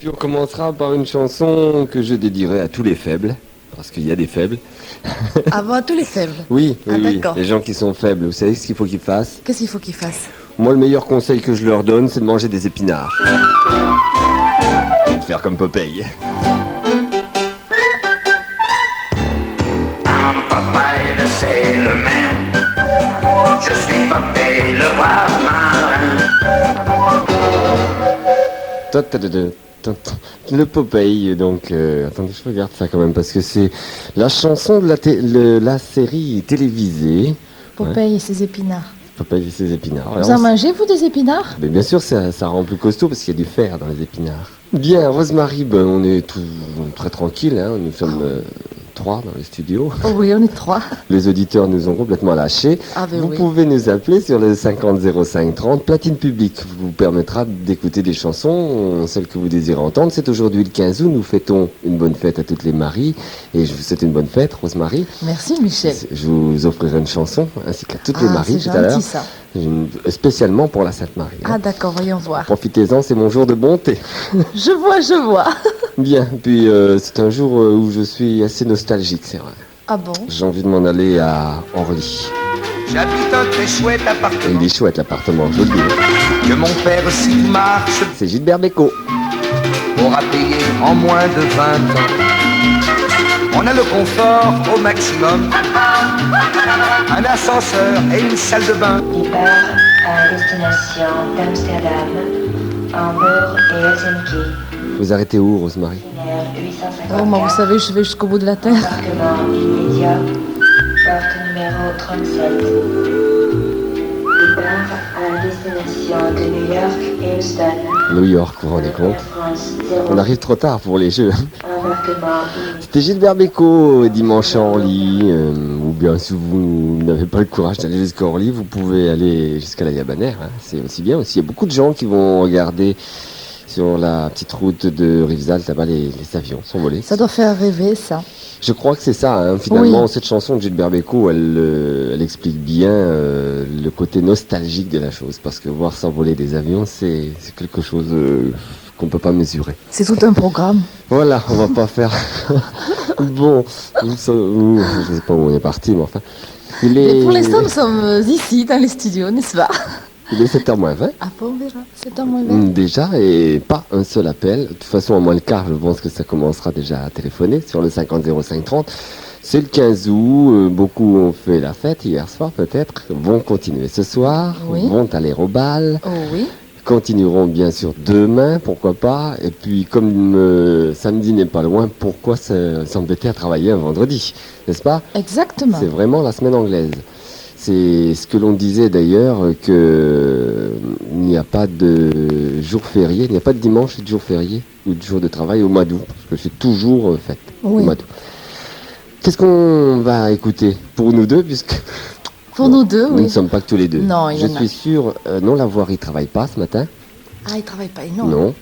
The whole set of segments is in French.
Puis on commencera par une chanson que je dédierai à tous les faibles, parce qu'il y a des faibles. Avant tous les faibles. Oui, oui, oui. D'accord. Les gens qui sont faibles, vous savez ce qu'il faut qu'ils fassent? Qu'est-ce qu'il faut qu'ils fassent? Moi, le meilleur conseil que je leur donne, c'est de manger des épinards. Et de faire comme Popeye. Popeye le sailor man. Je suis Popeye le roi marin. Le Popeye, donc, attendez, je regarde ça quand même, parce que c'est la chanson de la série télévisée. Popeye et ses épinards. Popeye et ses épinards. Vous en mangez, vous, des épinards? Mais bien sûr, ça rend plus costaud parce qu'il y a du fer dans les épinards. Bien, Rosemary, ben, on est très tranquille, hein, nous sommes 3 dans les studios. Oh oui, on est 3. Les auditeurs nous ont complètement lâchés. Ah ben vous oui. pouvez nous appeler sur le 50 05 30. Platine publique vous permettra d'écouter des chansons, celles que vous désirez entendre. C'est aujourd'hui le 15 août. Nous fêtons une bonne fête à toutes les maries. Et je vous souhaite une bonne fête, Rosemary. Merci, Michel. Je vous offrirai une chanson, ainsi qu'à toutes les maries c'est tout à l'heure. gentil, ça. Spécialement pour la Sainte-Marie. Ah d'accord, voyons voir. Profitez-en, c'est mon jour de bonté. Je vois. Bien, puis c'est un jour où je suis assez nostalgique, c'est vrai. Ah bon? J'ai envie de m'en aller à Orly. J'habite un très chouette Et appartement il est chouette l'appartement, je vous le dis. que mon père, s'il marche, C'est Gilbert Bécaud. aura payé en moins de 20 ans. On a le confort au maximum, un ascenseur et une salle de bain. Départ à destination d'Amsterdam, Hambourg et Helsinki. Vous arrêtez où, Rosemary? Itinéraire 854. Oh, moi, vous savez, je vais jusqu'au bout de la terre. Embarquement immédiat, porte numéro 37. Départ à destination de New York et Houston. New York, vous vous rendez compte? Air France 0. On arrive trop tard pour les jeux. Embarquement immédiat. C'était Gilbert Bécaud, dimanche à Orly. Ou bien, si vous n'avez pas le courage d'aller jusqu'à Orly, vous pouvez aller jusqu'à la Yabanère. Hein. C'est aussi bien aussi. Il y a beaucoup de gens qui vont regarder sur la petite route de Rivesaltes, là-bas, les avions sont volés. Ça doit faire rêver, ça. Je crois que c'est ça, hein. Finalement, Oui. cette chanson de Gilbert Bécaud, elle explique bien le côté nostalgique de la chose, parce que voir s'envoler des avions, c'est quelque chose qu'on peut pas mesurer. C'est tout un programme. Voilà, on va pas faire... Bon, je sais pas où on est parti, mais enfin... Mais pour l'instant, nous sommes ici, dans les studios, n'est-ce pas? Il est 7h moins 20. Ah bon, on verra. C'est un moins 20. Déjà, et pas un seul appel. De toute façon, à moins le quart, je pense que ça commencera déjà à téléphoner sur le 50 05 30. C'est le 15 août, beaucoup ont fait la fête hier soir peut-être, vont continuer ce soir, Oui. vont aller au bal, Oh oui. continueront bien sûr demain, pourquoi pas, et puis comme samedi n'est pas loin, pourquoi s'embêter à travailler un vendredi, n'est-ce pas? Exactement. C'est vraiment la semaine anglaise. C'est ce que l'on disait d'ailleurs, que il n'y a pas de jour férié, il n'y a pas de dimanche de jour férié ou de jour de travail au mois d'août, parce que c'est toujours fête au Oui. mois d'août. Qu'est-ce qu'on va écouter pour nous deux, puisque Pour nous deux, nous oui. ne sommes pas que tous les deux. Non, il y Je en a. suis sûr, non, la voirie ne travaille pas ce matin. Ah, ils travaillent pas, non. Non.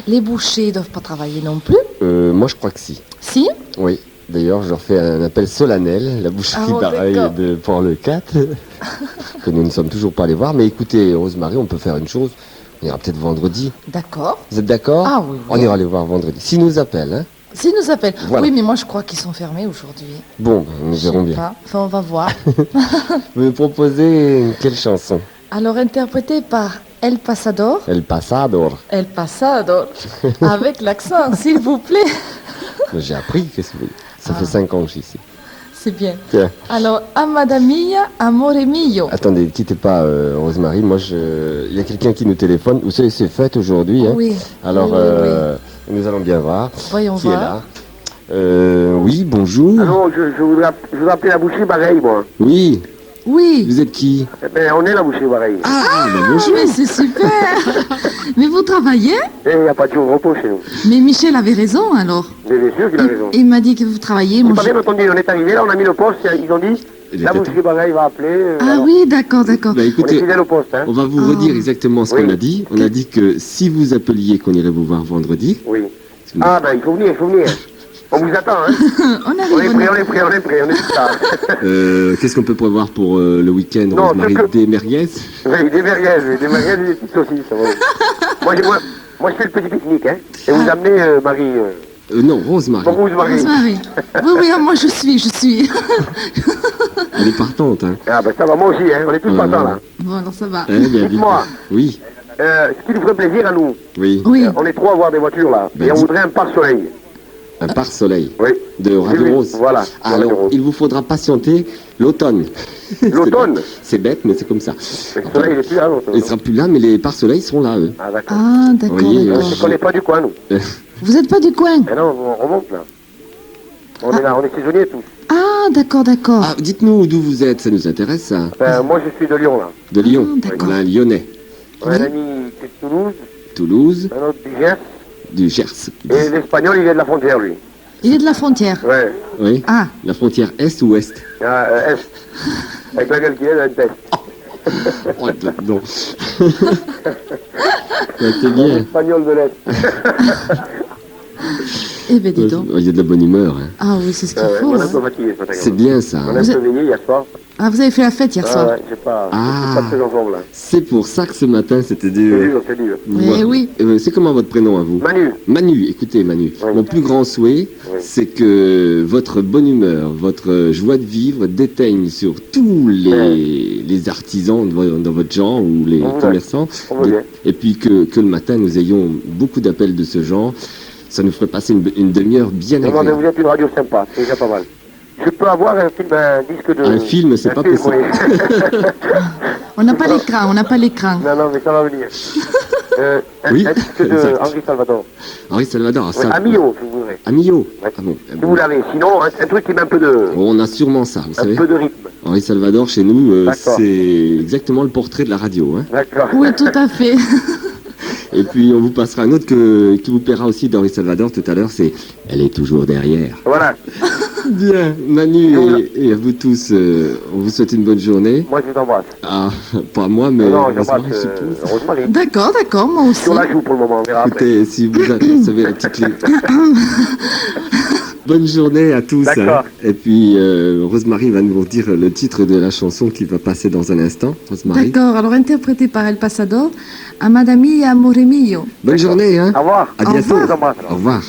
Les bouchers doivent pas travailler non plus. Moi, je crois que si. Si? Oui. D'ailleurs, je leur fais un appel solennel, la boucherie Ah bon, pareil d'accord. de Port-le-Cat, que nous ne sommes toujours pas allés voir. Mais écoutez, Rosemary, on peut faire une chose. On ira peut-être vendredi. D'accord. Vous êtes d'accord? Ah oui, oui. On ira les voir vendredi. S'ils nous appellent, hein. S'ils nous appellent. Voilà. Oui, mais moi, je crois qu'ils sont fermés aujourd'hui. Bon, nous Je sais verrons bien. pas. Enfin, on va voir. Vous me proposez quelle chanson? Alors, interprété par El Pasador. El Pasador. El Pasador. Avec l'accent, s'il vous plaît. J'ai appris, qu'est-ce que vous voulez. Ça Ah. fait 5 ans que je suis ici. C'est bien. Tiens. Alors, Amada mia, amore mio. Attendez, ne quittez pas, Rosemary. Moi, il y a quelqu'un qui nous téléphone. Vous savez, c'est fête aujourd'hui. Hein. Oui. Alors, Oui. nous allons bien voir Voyons qui est voir. là. Oui, bonjour. Alors, je voudrais appeler la boucherie pareil, moi. Oui, Oui. vous êtes qui? Eh ben, on est la boucherie pareil. Ah, ben Ah, bonjour. mais c'est super. Mais vous travaillez? Et il n'y a pas de jour de repos chez nous. Mais Michel avait raison, alors. Mais bien sûr qu'il a raison. Il m'a dit que vous travaillez. J'ai Moi, pas je- bien entendu, on est arrivé là, on a mis le poste, ils ont dit, Il la était boucherie pareil va appeler. Ah alors, oui, d'accord. Bah, on est écoutez, fidèle au poste, hein. on va vous Oh. redire exactement ce Oui. qu'on a dit. On a dit que si vous appeliez, qu'on irait vous voir vendredi. Oui. Parce que- Ah ben, il faut venir. On vous attend, hein. On On est arrive. prêt, on est prêt, on est tout ça. Qu'est-ce qu'on peut prévoir pour le week-end, Non, Rosemary? ce que- Des merguez? Oui, des merguez et des petites saucisses. Ouais. Moi, je fais le petit pique-nique, hein. Et vous amenez Marie. Non, Rosemary. Bon, Rosemary. Rosemary. Oui, oui, moi je suis. Elle est partante, hein. Ah, ben ça va, moi aussi, hein. On est tous partants, là. Bon, alors ça va. Eh bien, Dites-moi. Oui, Ce qui nous ferait plaisir à nous, oui. Oui. on est trois à avoir des voitures, là. Ben, Et on dis- voudrait un pare-soleil. Un pare-soleil Oui. de Radio Oui, Rose. voilà, de Radio Alors, Rose. il vous faudra patienter l'automne. L'automne. C'est bête, mais c'est comme ça. Le soleil, il est plus là, l'automne. Il sera plus là, mais les pare-soleils seront là, eux. Ah, d'accord. Ah, d'accord, Oui, d'accord. C'est qu'on n'est pas du coin, nous. Vous n'êtes pas du coin? Mais non, on remonte, là. On est là, on est saisonniers, tous. Ah, d'accord, d'accord. Ah, dites-nous d'où vous êtes, ça nous intéresse, ça. Ben, moi, je suis de Lyon, là. De Lyon. Ah, d'accord. On a un Lyonnais. On a un ami qui est de Toulouse, Toulouse, un autre du Gers, du Gers. et l'espagnol, il est de la frontière, lui. Il est de la frontière. Ouais. Oui. Ah, La frontière est ou ouest? Ah, Est. Avec la gueule qu'il est, là, une tête. Oh, non. Ouais, c'est bien. Espagnol de l'Est. eh ben dis donc. Il y a de la bonne humeur. Hein. Ah oui, c'est ce qu'il Ouais, faut. on est un hein. peu fatigué, ce matin. C'est bien ça. On hein. a un peu veillé hier soir. Ah, vous avez fait la fête hier Ah soir. ouais, j'ai pas, Ah. je suis pas très en forme, là. C'est pour ça que ce matin c'était C'est dur. dur, c'est dur. Eh oui. C'est comment votre prénom à vous? Manu, Manu, écoutez Manu, Oui. mon plus grand souhait, Oui. c'est que votre bonne humeur, votre joie de vivre déteigne sur tous les artisans dans votre genre ou les On voudrait. commerçants. On voudrait. Et puis que le matin nous ayons beaucoup d'appels de ce genre. Ça nous ferait passer une demi-heure bien non, mais agréable. vous êtes une radio sympa, c'est déjà pas mal. Je peux avoir un film, un disque de... Un film, c'est un pas film, possible. oui. On n'a pas l'écran, on n'a pas l'écran. Non, non, mais ça va venir. Oui, Un disque de exact. Henri Salvador. Henri Salvador, Oui, ça. Amio, si vous voudrez. Amio. Ouais. Ah bon, Si vous l'avez. Sinon, un truc qui met un peu de... on a sûrement ça, vous Un savez. peu de rythme. Henri Salvador, chez nous, D'accord. c'est exactement le portrait de la radio. Hein. D'accord. Oui, tout à fait. Et puis on vous passera un autre qui vous plaira aussi d'Henri Salvador tout à l'heure, c'est Elle est toujours derrière. Voilà. Bien, Manu et à vous tous, on vous souhaite une bonne journée. Moi, je vous embrasse. Ah, pas moi, mais Non, Rosemary, j'embrasse je suppose. Rosemary. D'accord, d'accord, moi aussi. Sur la joue pour le moment, on verra après. Écoutez, si vous savez la petite clé. Bonne journée à tous. D'accord. Et puis Rosemary va nous dire le titre de la chanson qui va passer dans un instant. Rosemary. D'accord, alors interprété par El Pasador, Amada mia, amore mio. Bonne journée, hein. Au revoir. À Au bientôt. revoir. Je vous embrasse. Au revoir.